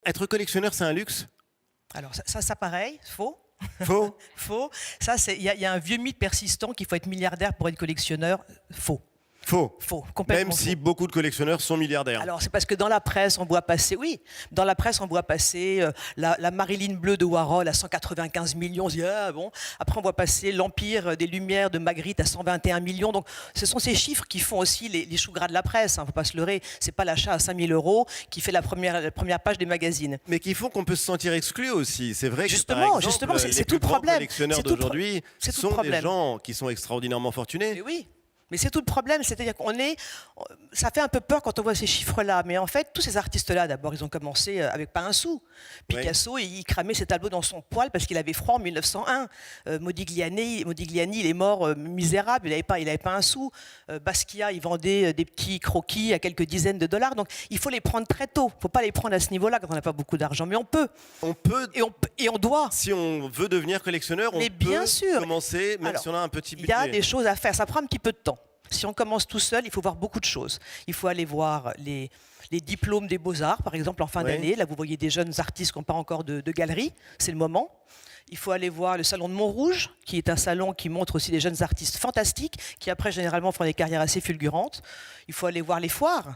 Être collectionneur, c'est un luxe? Alors ça pareil, faux. Faux? Faux. Ça, il y a un vieux mythe persistant qu'il faut être milliardaire pour être collectionneur. Faux. Faux. Faux, complètement Même si faux. beaucoup de collectionneurs sont milliardaires. Alors c'est parce que dans la presse on voit passer, dans la presse on voit passer la Marilyn bleue de Warhol à 195 millions, on se dit ah bon. Après on voit passer l'Empire des Lumières de Magritte à 121 millions. Donc ce sont ces chiffres qui font aussi les choux gras de la presse. Faut pas se leurrer. C'est pas l'achat à 5 000 € qui fait la première page des magazines. Mais qui font qu'on peut se sentir exclu aussi. C'est vrai que Justement, par exemple, c'est les tout plus le grands problème. collectionneurs d'aujourd'hui sont des gens qui sont extraordinairement fortunés. Mais oui. Mais c'est tout le problème, c'est-à-dire ça fait un peu peur quand on voit ces chiffres-là. Mais en fait, tous ces artistes-là, d'abord, ils ont commencé avec pas un sou. Picasso, il cramait ses tableaux dans son poêle parce qu'il avait froid en 1901. Modigliani, il est mort misérable, il n'avait pas un sou. Basquiat, il vendait des petits croquis à quelques dizaines de dollars. Donc, il faut les prendre très tôt. Il ne faut pas les prendre à ce niveau-là quand on n'a pas beaucoup d'argent. Mais on peut. On peut. Et on doit. Si on veut devenir collectionneur, on bien peut sûr. commencer, même Alors, si on a un petit budget. Il y a des choses à faire. Ça prend un petit peu de temps. Si on commence tout seul, il faut voir beaucoup de choses. Il faut aller voir les diplômes des Beaux-Arts, par exemple, en fin d'année. Là, vous voyez des jeunes artistes qui n'ont pas encore de galerie. C'est le moment. Il faut aller voir le salon de Montrouge, qui est un salon qui montre aussi des jeunes artistes fantastiques, qui après, généralement, font des carrières assez fulgurantes. Il faut aller voir les foires.